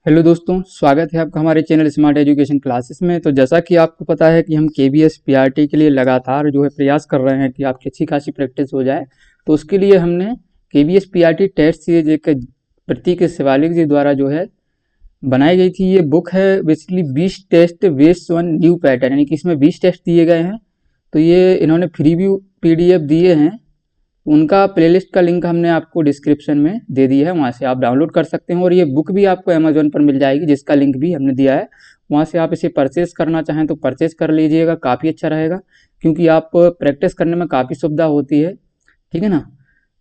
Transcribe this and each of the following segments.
Hello दोस्तों, स्वागत है आपका हमारे चैनल स्मार्ट एजुकेशन क्लासेस में। तो जैसा कि आपको पता है कि हम केबीएस पीआरटी के लिए लगातार जो है प्रयास कर रहे हैं कि आपकी अच्छी खासी प्रैक्टिस हो जाए। तो उसके लिए हमने केबीएस पीआरटी टेस्ट सीरीज एक प्रतीक शिवालिक जी द्वारा जो है बनाई गई थी। ये बुक है basically 20 test west one new pattern, यानी कि इसमें 20 टेस्ट दिए गए हैं। तो ये इन्होंने फ्री व्यू पीडीएफ दिए हैं। उनका प्लेलिस्ट का लिंक हमने आपको डिस्क्रिप्शन में दे दी है, वहाँ से आप डाउनलोड कर सकते हैं। और ये बुक भी आपको अमेजोन पर मिल जाएगी, जिसका लिंक भी हमने दिया है। वहाँ से आप इसे परचेज करना चाहें तो परचेज कर लीजिएगा, काफ़ी अच्छा रहेगा, क्योंकि आप प्रैक्टिस करने में काफ़ी सुविधा होती है। ठीक है ना।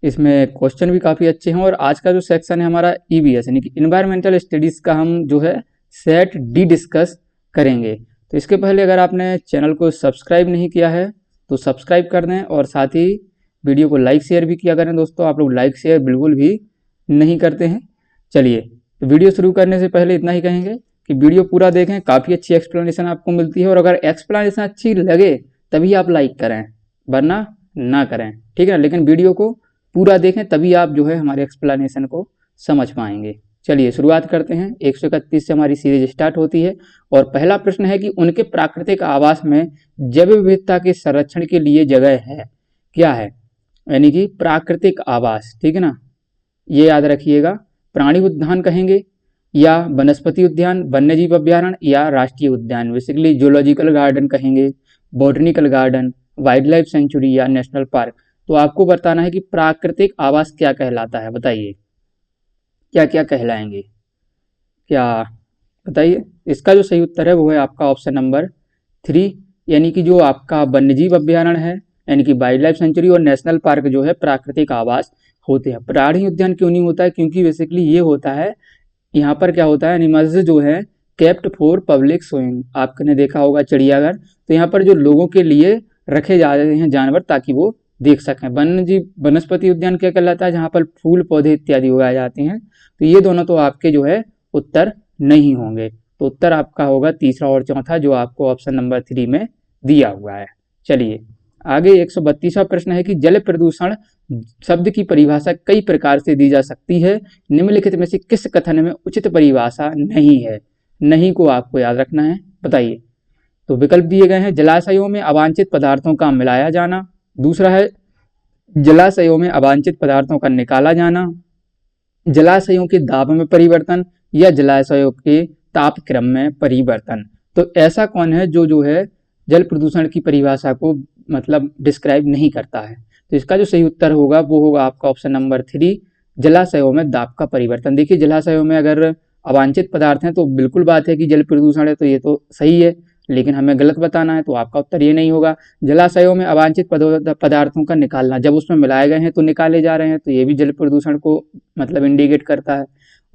इसमें क्वेश्चन भी काफ़ी अच्छे हैं। और आज का जो सेक्शन है हमारा ईवीएस यानी कि इन्वायरमेंटल स्टडीज़ का, हम जो है सेट डी डिस्कस करेंगे। तो इसके पहले अगर आपने चैनल को सब्सक्राइब नहीं किया है तो सब्सक्राइब कर दें, और साथ ही वीडियो को लाइक शेयर भी किया करें। दोस्तों, आप लोग लाइक शेयर बिल्कुल भी नहीं करते हैं। चलिए, तो वीडियो शुरू करने से पहले इतना ही कहेंगे कि वीडियो पूरा देखें, काफ़ी अच्छी एक्सप्लेनेशन आपको मिलती है। और अगर एक्सप्लेनेशन अच्छी लगे तभी आप लाइक करें, वरना ना करें। ठीक है, लेकिन वीडियो को पूरा देखें, तभी आप जो है हमारे एक्सप्लेनेशन को समझ पाएंगे। चलिए शुरुआत करते हैं। 131 से हमारी सीरीज स्टार्ट होती है। और पहला प्रश्न है कि उनके प्राकृतिक आवास में जैव विविधता के संरक्षण के लिए जगह है। क्या है? यानी कि प्राकृतिक आवास। ठीक है ना, ये याद रखिएगा। प्राणी उद्यान कहेंगे, या वनस्पति उद्यान, वन्यजीव अभ्यारण्य, या राष्ट्रीय उद्यान, बेसिकली जूलॉजिकल गार्डन कहेंगे, botanical garden, wild life sanctuary, या नेशनल पार्क। तो आपको बताना है कि प्राकृतिक आवास क्या कहलाता है। बताइए क्या क्या कहलाएंगे, क्या बताइए। इसका जो सही उत्तर है वो है आपका ऑप्शन नंबर 3, यानी कि जो आपका वन्यजीव अभ्यारण्य है, यानी कि वाइल्ड लाइफ सेंचुरी, और नेशनल पार्क जो है प्राकृतिक आवास होते हैं। प्राणी उद्यान क्यों नहीं होता है? क्योंकि बेसिकली ये होता है, यहाँ पर क्या होता है, एनिमल्स जो है केप्ट फॉर पब्लिक शोइंग। आपने देखा होगा चिड़ियाघर, तो यहाँ पर जो लोगों के लिए रखे जा रहे हैं जानवर, ताकि वो देख सकें। वन्यजीव वनस्पति उद्यान क्या कहलाता है? जहाँ पर फूल पौधे इत्यादि उगाए जाते हैं। तो ये दोनों तो आपके जो है उत्तर नहीं होंगे। तो उत्तर आपका होगा तीसरा और चौथा, जो आपको ऑप्शन नंबर 3 में दिया हुआ है। चलिए आगे 132वां प्रश्न है कि जल प्रदूषण शब्द की परिभाषा कई प्रकार से दी जा सकती है। निम्नलिखित में से किस कथन में उचित परिभाषा नहीं है? नहीं को आपको याद रखना है। बताइए। तो विकल्प दिए गए हैं, जलाशयों में अवांछित पदार्थों का मिलाया जाना, दूसरा है जलाशयों में अवांछित पदार्थों का निकाला जाना, जलाशयों के दाब में परिवर्तन, या जलाशयों के तापक्रम में परिवर्तन। तो ऐसा कौन है जो है जल प्रदूषण की परिभाषा को मतलब डिस्क्राइब नहीं करता है? तो इसका जो सही उत्तर होगा वो होगा आपका ऑप्शन नंबर 3, जलाशयों में दाब का परिवर्तन। देखिए, जलाशयों में अगर अवांछित पदार्थ हैं तो बिल्कुल बात है कि जल प्रदूषण है, तो ये तो सही है, लेकिन हमें गलत बताना है, तो आपका उत्तर ये नहीं होगा। जलाशयों में अवांछित पदार्थों का निकालना, जब उसमें मिलाए गए हैं तो निकाले जा रहे हैं, तो ये भी जल प्रदूषण को मतलब इंडिकेट करता है।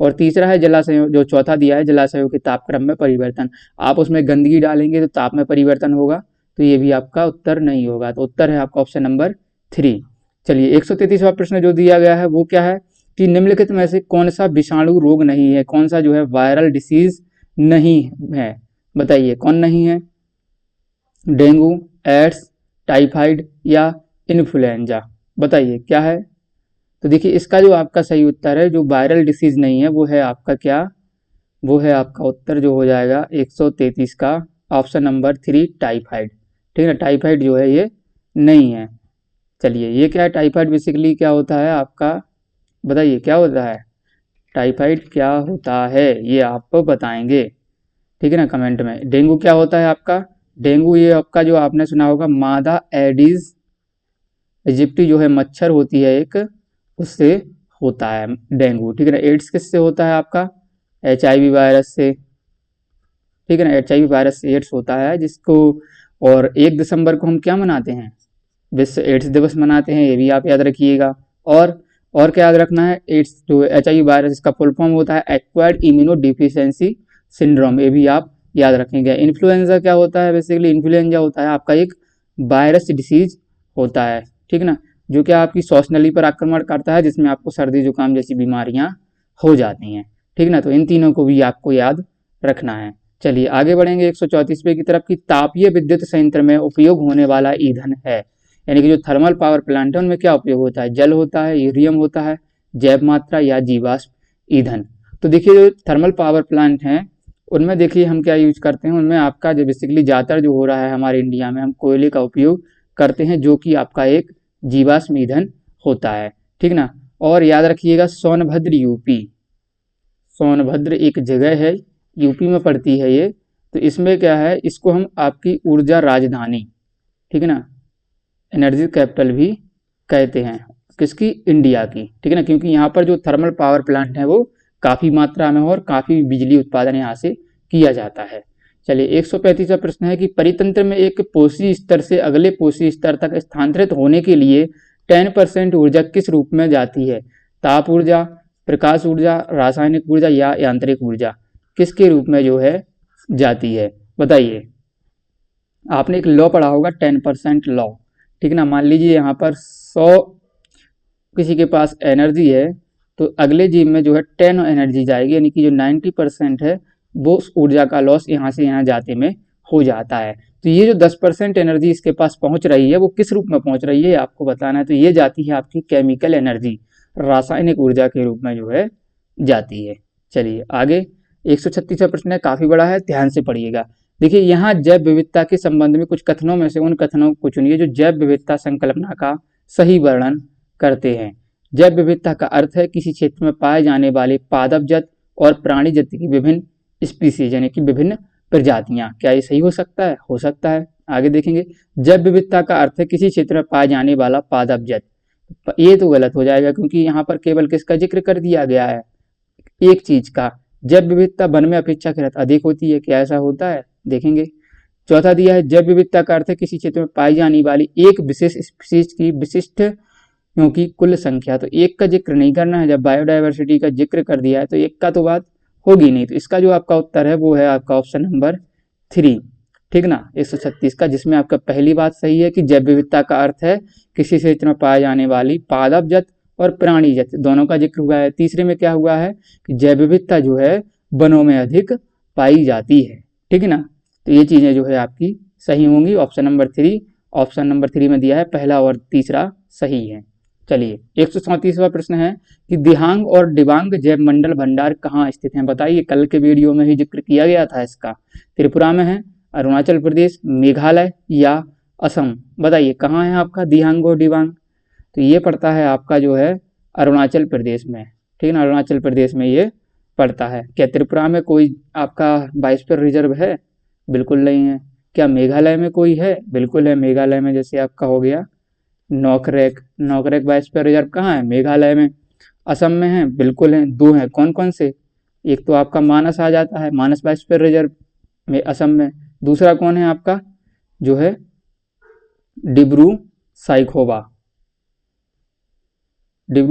और तीसरा है जलाशयों, जो चौथा दिया है, जलाशयों के तापक्रम में परिवर्तन। आप उसमें गंदगी डालेंगे तो ताप में परिवर्तन होगा, तो ये भी आपका उत्तर नहीं होगा। तो उत्तर है आपका ऑप्शन नंबर 3। चलिए 133वां प्रश्न जो दिया गया है वो क्या है कि निम्नलिखित में से कौन सा विषाणु रोग नहीं है, कौन सा जो है वायरल डिसीज नहीं है? बताइए कौन नहीं है? डेंगू, एड्स, टाइफाइड, या इन्फ्लुएंजा। बताइए क्या है? तो देखिए, इसका जो आपका सही उत्तर है, जो वायरल डिसीज नहीं है, वो है आपका क्या? वो है आपका उत्तर जो हो जाएगा 133 का ऑप्शन नंबर 3, टाइफाइड। ठीक है, टाइफाइड जो है ये नहीं है। चलिए, ये क्या है टाइफाइड? बेसिकली क्या होता है आपका? बताइए क्या होता है टाइफाइड, क्या होता है ये आप बताएंगे। ठीक है ना, कमेंट में। डेंगू क्या होता है आपका? डेंगू ये आपका जो आपने सुना होगा मादा एडिस इजिप्टी जो है मच्छर होती है एक, उससे होता है डेंगू। ठीक है ना। एड्स किससे होता है आपका? HIV वायरस से। ठीक है ना, HIV वायरस से एड्स होता है, जिसको और 1 दिसंबर को हम क्या मनाते हैं? विश्व एड्स दिवस मनाते हैं, ये भी आप याद रखिएगा। और क्या याद रखना है? एड्स जो HIV वायरस, इसका फुल फॉर्म होता है एक्वायर्ड इम्यूनो डिफिशियंसी सिंड्रोम, ये भी आप याद रखेंगे। इन्फ्लुएंजा क्या होता है? बेसिकली इन्फ्लुएंजा होता है आपका एक वायरस डिसीज होता है। ठीक ना, जो कि आपकी श्वास नली पर आक्रमण करता है, जिसमें आपको सर्दी जुकाम जैसी बीमारियां हो जाती हैं। ठीक ना, तो इन तीनों को भी आपको याद रखना है। चलिए आगे बढ़ेंगे 134वें की तरफ की तापीय विद्युत संयंत्र में उपयोग होने वाला ईंधन है, यानी कि जो थर्मल पावर प्लांट है उनमें क्या उपयोग होता है? जल होता है, यूरेनियम होता है, जैव मात्रा, या जीवाश्म ईंधन। तो देखिए जो थर्मल पावर प्लांट हैं उनमें देखिए हम क्या यूज करते हैं, उनमें आपका जो बेसिकली ज़्यादातर जो हो रहा है हमारे इंडिया में, हम कोयले का उपयोग करते हैं जो कि आपका एक जीवाश्म ईंधन होता है, ठीक ना। और याद रखिएगा सोनभद्र यूपी, सोनभद्र एक जगह है यूपी में पड़ती है ये, तो इसमें क्या है, इसको हम आपकी ऊर्जा राजधानी, ठीक है ना, एनर्जी कैपिटल भी कहते हैं, किसकी, इंडिया की, ठीक है ना, क्योंकि यहाँ पर जो थर्मल पावर प्लांट है वो काफ़ी मात्रा में और काफ़ी बिजली उत्पादन यहाँ से किया जाता है। चलिए 135वां प्रश्न है कि परितंत्र में एक पोषी स्तर से अगले पोषी स्तर तक स्थानांतरित होने के लिए 10% ऊर्जा किस रूप में जाती है, ताप ऊर्जा, प्रकाश ऊर्जा, रासायनिक ऊर्जा या यांत्रिक ऊर्जा, किसके रूप में जो है जाती है, बताइए। आपने एक लॉ पढ़ा होगा 10% लॉ, ठीक ना। मान लीजिए यहाँ पर 100 किसी के पास एनर्जी है तो अगले जीव में जो है 10 एनर्जी जाएगी, यानी कि जो 90% है वो ऊर्जा का लॉस यहाँ से यहाँ जाते में हो जाता है। तो ये जो 10% एनर्जी इसके पास पहुँच रही है वो किस रूप में पहुँच रही है आपको बताना है। तो ये जाती है आपकी केमिकल एनर्जी, रासायनिक ऊर्जा के रूप में जो है जाती है। चलिए आगे 136वां प्रश्न है, काफ़ी बड़ा है, ध्यान से पढ़िएगा। देखिए यहाँ जैव विविधता के संबंध में कुछ कथनों में से उन कथनों को चुनिए जो जैव विविधता संकल्पना का सही वर्णन करते हैं। जैव विविधता का अर्थ है किसी क्षेत्र में पाए जाने वाले पादपजत और प्राणीजत की विभिन्न स्पीसीज, यानी कि विभिन्न प्रजातियां। क्या ये सही हो सकता है? हो सकता है। आगे देखेंगे, जैव विविधता का अर्थ है किसी क्षेत्र में पाए जाने वाला पादपजत, ये तो गलत हो जाएगा क्योंकि यहाँ पर केवल किसका जिक्र कर दिया गया है, एक चीज का। जैव विविधता वन में अपेक्षाकृत अधिक होती है, क्या ऐसा होता है? देखेंगे। चौथा दिया है, जैव विविधता का अर्थ है किसी क्षेत्र में पाई जाने वाली एक विशेष स्पीसीज की विशिष्ट क्योंकि कुल संख्या। तो एक का जिक्र नहीं करना है, जब बायोडायवर्सिटी का जिक्र कर दिया है तो एक का तो बात होगी नहीं। तो इसका जो आपका उत्तर है वो है आपका ऑप्शन नंबर 3, ठीक ना, 136 का, जिसमें आपका पहली बात सही है कि जैव विविधता का अर्थ है किसी क्षेत्र में पाए जाने वाली पादपजत और प्राणीजत दोनों का जिक्र हुआ है। तीसरे में क्या हुआ है कि जैव विविधता जो है वनों में अधिक पाई जाती है, ठीक है ना। तो ये चीजें जो है आपकी सही होंगी। ऑप्शन नंबर 3 में दिया है, पहला और तीसरा सही है। चलिए 134वां प्रश्न है कि दिहांग और दिबांग जैव मंडल भंडार कहाँ स्थित हैं, बताइए। कल के वीडियो में ही जिक्र किया गया था इसका। त्रिपुरा में है, अरुणाचल प्रदेश, मेघालय या असम, बताइए कहाँ है आपका दिहांग और दिबांग। तो ये पड़ता है आपका जो है अरुणाचल प्रदेश में, ठीक है ना, अरुणाचल प्रदेश में ये पड़ता है। क्या त्रिपुरा में कोई आपका बायोस्फीयर रिजर्व है? बिल्कुल नहीं है। क्या मेघालय में कोई है? बिल्कुल है। मेघालय में जैसे आपका हो गया नोकरेक बायोस्फीयर रिजर्व कहाँ है? मेघालय में। असम में है? बिल्कुल है, 2 हैं। कौन कौन से? एक तो आपका मानस आ जाता है, मानस बायोस्फीयर रिजर्व में असम में। दूसरा कौन है आपका जो है डिब्रू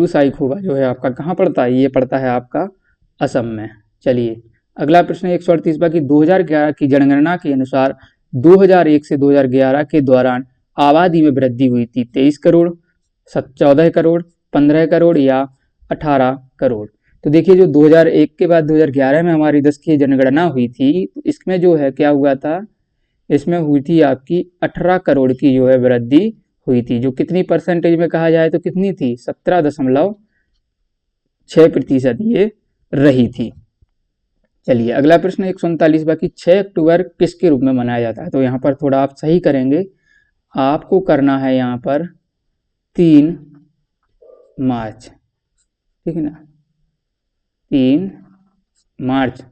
साइखोवा जो है आपका कहाँ पड़ता है? ये पड़ता है आपका असम में। चलिए अगला प्रश्न 138वां कि 2011 की जनगणना के अनुसार 2001 से 2011 के दौरान आबादी में वृद्धि हुई थी 23 करोड़, 14 करोड़, 15 करोड़ या 18 करोड़। तो देखिए जो 2001 के बाद 2011 में हमारी 10 की जनगणना हुई थी, तो इसमें जो है क्या हुआ था, इसमें हुई थी आपकी 18 करोड़ की जो है वृद्धि हुई थी, जो कितनी परसेंटेज में कहा जाए तो कितनी थी, 17.6% ये रही थी। चलिए अगला प्रश्न 139वां कि 6 अक्टूबर किसके रूप में मनाया जाता है। तो यहाँ पर थोड़ा आप सही करेंगे, आपको करना है यहाँ पर 3 मार्च, ठीक है ना, 3 मार्च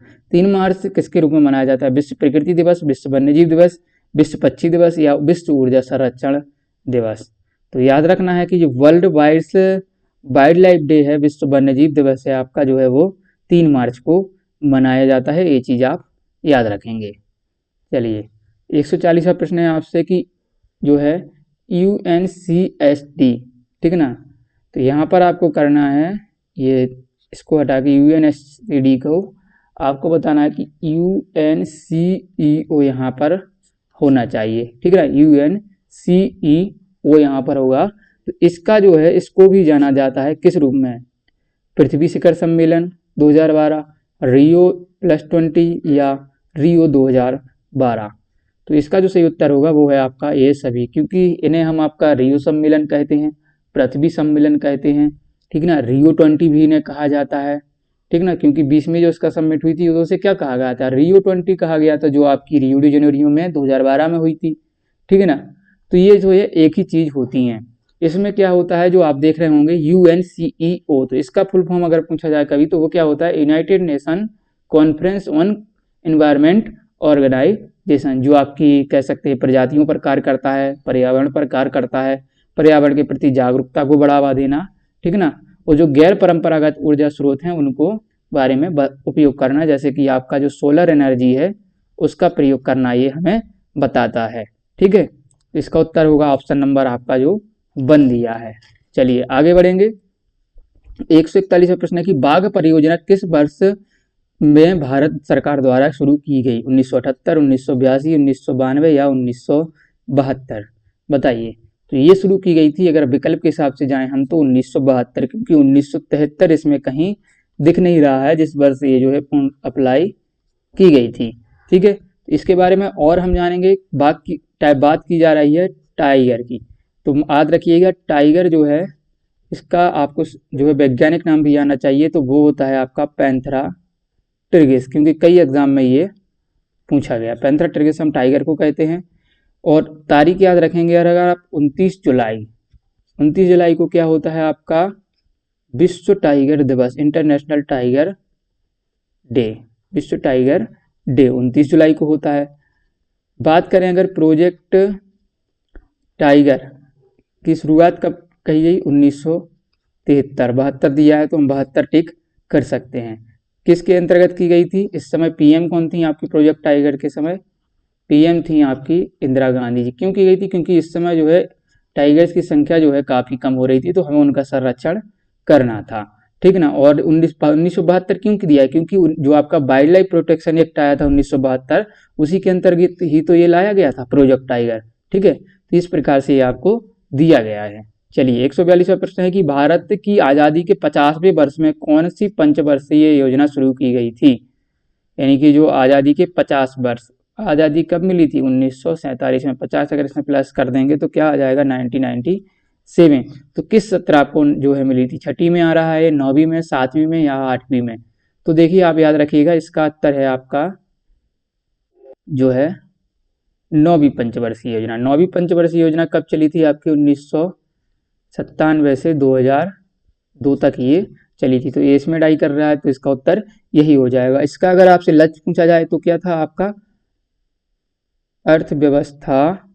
किसके रूप में मनाया जाता है? विश्व प्रकृति दिवस, विश्व वन्यजीव दिवस, विश्व पक्षी दिवस या विश्व ऊर्जा संरक्षण दिवस। तो याद रखना है कि जो वर्ल्ड वाइल्ड लाइफ डे है, विश्व वन्यजीव दिवस है आपका जो है वो 3 मार्च को मनाया जाता है, ये चीज आप याद रखेंगे। चलिए 140वां प्रश्न है आपसे कि जो है UNCSD, ठीक है ना, तो यहाँ पर आपको करना है, ये इसको हटा के UNSCD को आपको बताना है कि UNCEO यहाँ पर होना चाहिए, ठीक है ना, UNCEO यहाँ पर होगा। तो इसका जो है इसको भी जाना जाता है किस रूप में? पृथ्वी शिखर सम्मेलन 2012, Rio+20 या Rio 2012। तो इसका जो सही उत्तर होगा वो है आपका ये सभी, क्योंकि इन्हें हम आपका रियो सम्मेलन कहते हैं, पृथ्वी सम्मेलन कहते हैं, ठीक है ना, Rio 20 भी इन्हें कहा जाता है, ठीक ना, क्योंकि 20 में जो इसका सबमिट हुई थी तो उसे क्या कहा गया था, रियो 20 कहा गया था, जो आपकी रियो डी जेनेरियो में 2012 में हुई थी। ठीक है ना, तो ये जो है एक ही चीज़ होती हैं। इसमें क्या होता है जो आप देख रहे होंगे UNCEO, तो इसका फुल फॉर्म अगर पूछा जाए कभी तो वो क्या होता है, United Nation conference on environment organisation, जो आपकी कह सकते हैं प्रजातियों पर कार्य करता है, पर्यावरण पर कार्य करता है, पर्यावरण के प्रति जागरूकता को बढ़ावा देना, ठीक है ना, और जो गैर परंपरागत ऊर्जा स्रोत हैं उनको बारे में उपयोग करना, जैसे कि आपका जो सोलर एनर्जी है उसका प्रयोग करना, ये हमें बताता है। ठीक है, इसका उत्तर होगा ऑप्शन नंबर आपका जो बन दिया है। चलिए आगे बढ़ेंगे। 141वां प्रश्न है कि बाघ परियोजना किस वर्ष में भारत सरकार द्वारा शुरू की गई, 1978, 1982, 1992 या 1972? बताइए। तो ये शुरू की गई थी, अगर विकल्प के हिसाब से जाएं हम तो 1972, क्योंकि 1973 इसमें कहीं दिख नहीं रहा है जिस वर्ष ये जो है अप्लाई की गई थी। ठीक है, इसके बारे में और हम जानेंगे। बात की जा रही है टाइगर की, तो याद रखिएगा टाइगर जो है इसका आपको जो है वैज्ञानिक नाम भी आना चाहिए, तो वो होता है आपका पैंथेरा ट्रिगिस, क्योंकि कई एग्जाम में ये पूछा गया। पैंथेरा ट्रिगिस हम टाइगर को कहते हैं। और तारीख याद रखेंगे अगर आप 29 जुलाई को क्या होता है आपका विश्व टाइगर दिवस, इंटरनेशनल टाइगर डे, विश्व टाइगर डे 29 जुलाई को होता है। बात करें अगर प्रोजेक्ट टाइगर की शुरुआत कब कही गई, 1973, 72 दिया है तो हम 72 टिक कर सकते हैं। किसके अंतर्गत की गई थी, इस समय पीएम कौन थी आपकी प्रोजेक्ट टाइगर के समय, पीएम थी आपकी इंदिरा गांधी जी। क्यों की गई थी, क्योंकि इस समय जो है टाइगर्स की संख्या जो है काफ़ी कम हो रही थी, तो हमें उनका संरक्षण करना था। ठीक है ना, और 1972 क्यों दिया है, क्योंकि जो आपका वाइल्ड लाइफ प्रोटेक्शन एक्ट आया था 1972, उसी के अंतर्गत ही तो ये लाया गया था प्रोजेक्ट टाइगर। ठीक है, तो इस प्रकार से ये आपको दिया गया है। चलिए 142वां प्रश्न है कि भारत की आज़ादी के 50वें वर्ष में कौन सी पंचवर्षीय योजना शुरू की गई थी, यानी कि जो आज़ादी के 50 वर्ष, आज़ादी कब मिली थी, 1947 में, 50 अगर इसमें प्लस कर देंगे तो क्या आ जाएगा 1997। तो किस सत्र को जो है मिली थी, छठी में आ रहा है, 9वीं में, 7वीं में या 8वीं में? तो देखिए आप याद रखिएगा इसका उत्तर है आपका जो है 9वीं पंचवर्षीय योजना। 9वीं पंचवर्षीय योजना कब चली थी आपकी, 1997 से 2002 तक ये चली थी। तो ये इसमें डाई कर रहा है तो इसका उत्तर यही हो जाएगा। इसका अगर आपसे लक्ष्य पूछा जाए तो क्या था आपका, अर्थव्यवस्था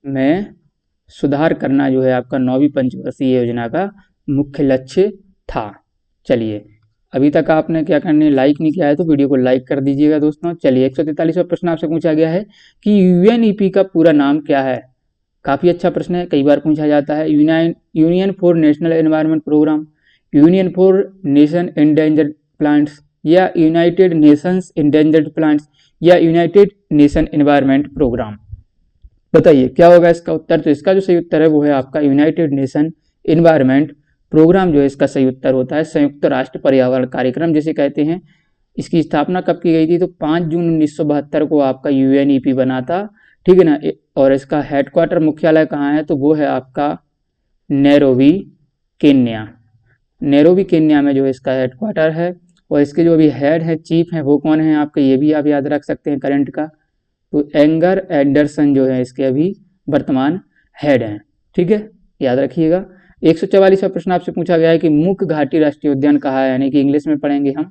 में सुधार करना जो है आपका 9वीं पंचवर्षीय योजना का मुख्य लक्ष्य था। चलिए अभी तक आपने क्या करने लाइक नहीं किया है तो वीडियो को लाइक कर दीजिएगा दोस्तों। चलिए 143वां प्रश्न आपसे पूछा गया है कि यूएनईपी का पूरा नाम क्या है। काफ़ी अच्छा प्रश्न है, कई बार पूछा जाता है। Union for national environment programme, union for nation endangered plants, या यूनाइटेड नेशंस एंडेंजर्ड प्लांट्स, या यूनाइटेड नेशन एनवायरनमेंट प्रोग्राम? बताइए क्या होगा इसका उत्तर। तो इसका जो सही उत्तर है वो है आपका यूनाइटेड नेशन एनवायरनमेंट प्रोग्राम जो है इसका सही उत्तर होता है। संयुक्त राष्ट्र पर्यावरण कार्यक्रम जिसे कहते हैं। इसकी स्थापना कब की गई थी, तो 5 जून 1972 को आपका यूएनईपी बना था। ठीक है ना, और इसका हेडक्वार्टर मुख्यालय कहाँ है, तो वो है आपका नैरोबी केन्या। नैरोबी केन्या में जो है इसका हेडक्वार्टर है। और इसके जो अभी हेड है, चीफ है, वो कौन है आपके, ये भी आप याद रख सकते हैं करंट का। तो एंगर एंडरसन जो है इसके अभी वर्तमान हेड हैं। ठीक है, याद रखिएगा। 144वां प्रश्न आपसे पूछा गया है कि मुख घाटी राष्ट्रीय उद्यान कहाँ है, यानी कि इंग्लिश में पढ़ेंगे हम।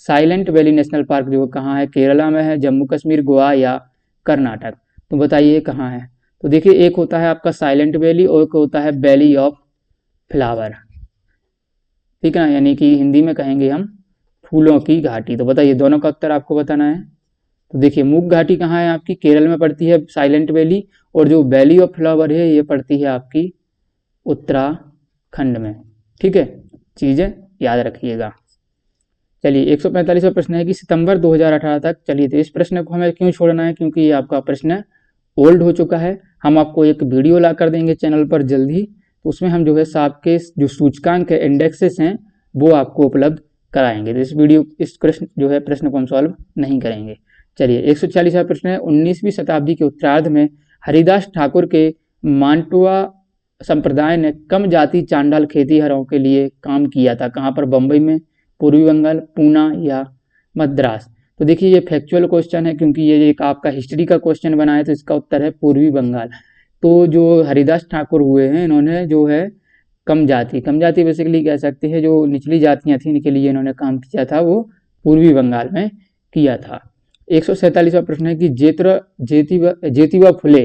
साइलेंट वैली नेशनल पार्क जो कहाँ है, केरला में है, जम्मू कश्मीर, गोवा या कर्नाटक? तो बताइए कहाँ है। तो देखिए एक होता है आपका साइलेंट वैली और एक होता है वैली ऑफ फ्लावर। ठीक है ना, यानी कि हिंदी में कहेंगे हम फूलों की घाटी। तो बताइए दोनों का उत्तर आपको बताना है। तो देखिए मुख घाटी कहाँ है आपकी, केरल में पड़ती है साइलेंट वैली, और जो वैली ऑफ फ्लावर है ये पड़ती है आपकी उत्तराखंड में। ठीक है, चीज़ें याद रखिएगा। चलिए 145वां प्रश्न है कि सितंबर 2018 तक, चलिए तो इस प्रश्न को हमें क्यों छोड़ना है, क्योंकि ये आपका प्रश्न ओल्ड हो चुका है। हम आपको एक वीडियो ला कर देंगे चैनल पर जल्द ही, तो उसमें हम जो है साप के जो सूचकांक है, इंडेक्सेस हैं, वो आपको उपलब्ध कराएंगे। तो इस प्रश्न जो है प्रश्न को हम सॉल्व नहीं करेंगे। चलिए 146वां प्रश्न है, 19वीं शताब्दी के उत्तरार्ध में हरिदास ठाकुर के मांटवा संप्रदाय ने कम जाति चांडाल खेतीहरों के लिए काम किया था। कहाँ पर, बम्बई में, पूर्वी बंगाल, पूना या मद्रास। तो देखिए ये फैक्चुअल क्वेश्चन है क्योंकि ये एक आपका हिस्ट्री का क्वेश्चन बना है, तो इसका उत्तर है पूर्वी बंगाल। तो जो हरिदास ठाकुर हुए हैं इन्होंने जो है कम जाति बेसिकली कह सकते हैं जो निचली जातियां थी इनके लिए इन्होंने काम किया था वो पूर्वी बंगाल में किया था। 147वां प्रश्न है कि ज्योतिबा फुले,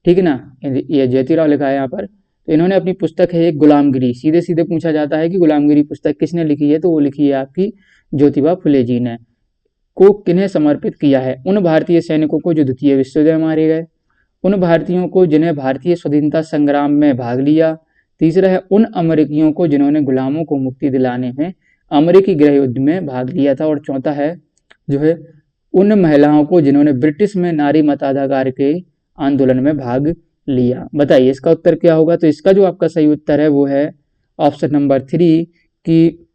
ठीक है ना, ये ज्योतिराव लिखा है यहाँ पर, तो इन्होंने अपनी पुस्तक है एक गुलामगिरी, सीधे सीधे पूछा जाता है कि गुलामगिरी पुस्तक किसने लिखी है, तो वो लिखी है आपकी ज्योतिबा फुले जी ने। को किन्हें समर्पित किया है, उन भारतीय सैनिकों को जो द्वितीय विश्व युद्ध में मारे गए, उन भारतीयों को जिन्हें भारतीय स्वाधीनता संग्राम में भाग लिया, तीसरा है उन अमेरिकियों को जिन्होंने गुलामों को मुक्ति दिलाने में अमेरिकी गृह युद्ध में भाग लिया था, और चौथा है जो है उन महिलाओं को जिन्होंने ब्रिटिश में नारी मताधिकार के आंदोलन में भाग लिया। बताइए इसका उत्तर क्या होगा। तो इसका जो आपका सही उत्तर है वो है ऑप्शन नंबर 3 कि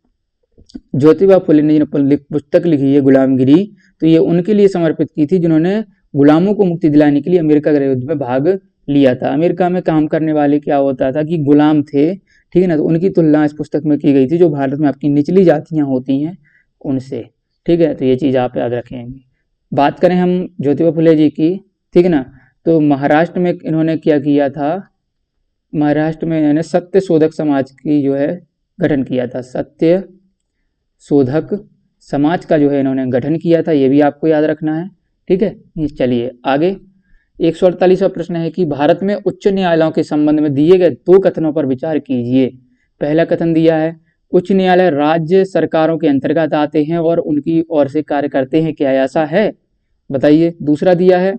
ज्योतिबा फुले ने पुस्तक लिखी है गुलामगिरी, तो ये उनके लिए समर्पित की थी जिन्होंने गुलामों को मुक्ति दिलाने के लिए अमेरिका गृह युद्ध में भाग लिया था। अमेरिका में काम करने वाले क्या होता था कि गुलाम थे, ठीक है ना, तो उनकी तुलना इस पुस्तक में की गई थी जो भारत में आपकी निचली जातियां होती हैं उनसे, ठीक है। तो ये चीज़ आप याद रखेंगे। बात करें हम ज्योतिबा फुले जी की, ठीक है ना, तो महाराष्ट्र में इन्होंने क्या किया था, महाराष्ट्र में इन्होंने सत्य शोधक समाज की जो है गठन किया था, सत्य शोधक समाज का जो है इन्होंने गठन किया था, ये भी आपको याद रखना है, ठीक है। चलिए आगे 148वां प्रश्न है कि भारत में उच्च न्यायालयों के संबंध में दिए गए 2 कथनों पर विचार कीजिए। पहला कथन दिया है उच्च न्यायालय राज्य सरकारों के अंतर्गत आते हैं और उनकी ओर से कार्य करते हैं, क्या ऐसा है, बताइए। दूसरा दिया है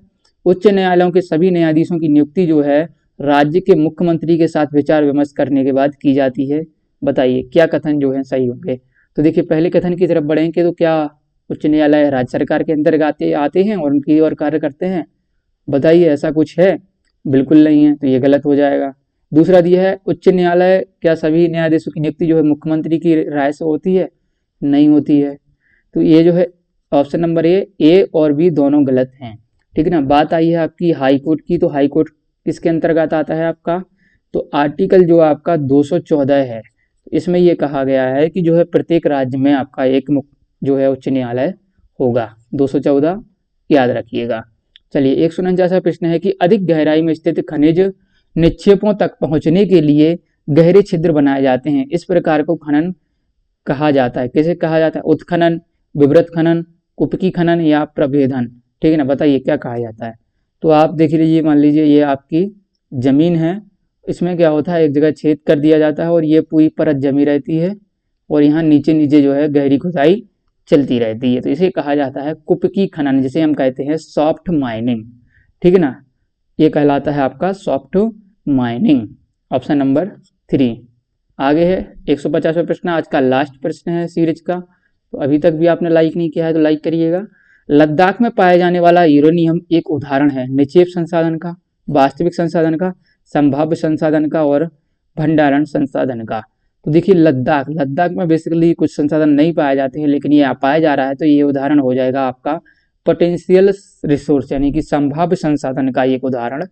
उच्च न्यायालयों के सभी न्यायाधीशों की नियुक्ति जो है राज्य के मुख्यमंत्री के साथ विचार विमर्श करने के बाद की जाती है, बताइए क्या कथन जो है सही होंगे। तो देखिए पहले कथन की तरफ बढ़ेंगे तो क्या उच्च न्यायालय राज्य सरकार के अंतर्गत आते हैं और उनकी ओर कार्य करते हैं, बताइए ऐसा कुछ है, बिल्कुल नहीं है, तो ये गलत हो जाएगा। दूसरा दिया है उच्च न्यायालय क्या सभी न्यायाधीशों की नियुक्ति जो है मुख्यमंत्री की राय से होती है, नहीं होती है, तो ये जो है ऑप्शन नंबर ए और बी दोनों गलत हैं, ठीक है ना। बात आई है आपकी हाई कोर्ट की, तो हाई कोर्ट किसके अंतर्गत आता है आपका, तो आर्टिकल जो आपका 214 है, इसमें ये कहा गया है कि जो है प्रत्येक राज्य में आपका एक जो है उच्च न्यायालय होगा, 214 याद रखिएगा। चलिए 149वां प्रश्न है कि अधिक गहराई में स्थित खनिज निक्षेपों तक पहुंचने के लिए गहरे छिद्र बनाए जाते हैं, इस प्रकार को खनन कहा जाता है, कैसे कहा जाता है, उत्खनन, विवृत खनन, कुपकी खनन या प्रभेदन, ठीक है ना, बताइए क्या कहा जाता है। तो आप देख लीजिए, मान लीजिए ये आपकी जमीन है, इसमें क्या होता है एक जगह छेद कर दिया जाता है और ये पूरी परत जमी रहती है और यहाँ नीचे नीचे जो है गहरी खुदाई चलती रहती है, तो इसे कहा जाता है कुपकी खनन, जिसे हम कहते हैं सॉफ्ट माइनिंग, ठीक है ना, ये कहलाता है आपका सॉफ्ट माइनिंग, ऑप्शन नंबर 3। आगे है 150वां प्रश्न, आज का लास्ट प्रश्न है सीरीज का, तो अभी तक भी आपने लाइक नहीं किया है तो लाइक करिएगा। लद्दाख में पाए जाने वाला यूरेनियम एक उदाहरण है निक्षेप संसाधन का, वास्तविक संसाधन का, संभाव्य संसाधन का और भंडारण संसाधन का। तो देखिए लद्दाख में बेसिकली कुछ संसाधन नहीं पाए जाते हैं, लेकिन ये पाया जा रहा है, तो ये उदाहरण हो जाएगा आपका पोटेंशियल रिसोर्स यानी कि संभाव्य संसाधन का एक उदाहरण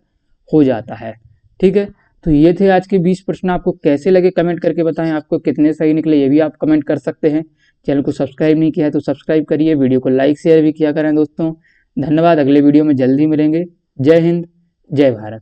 हो जाता है, ठीक है। तो ये थे आज के 20 प्रश्न, आपको कैसे लगे कमेंट करके बताएं, आपको कितने सही निकले ये भी आप कमेंट कर सकते हैं। चैनल को सब्सक्राइब नहीं किया है तो सब्सक्राइब करिए, वीडियो को लाइक शेयर भी किया करें दोस्तों। धन्यवाद, अगले वीडियो में जल्दी मिलेंगे। जय हिंद, जय भारत।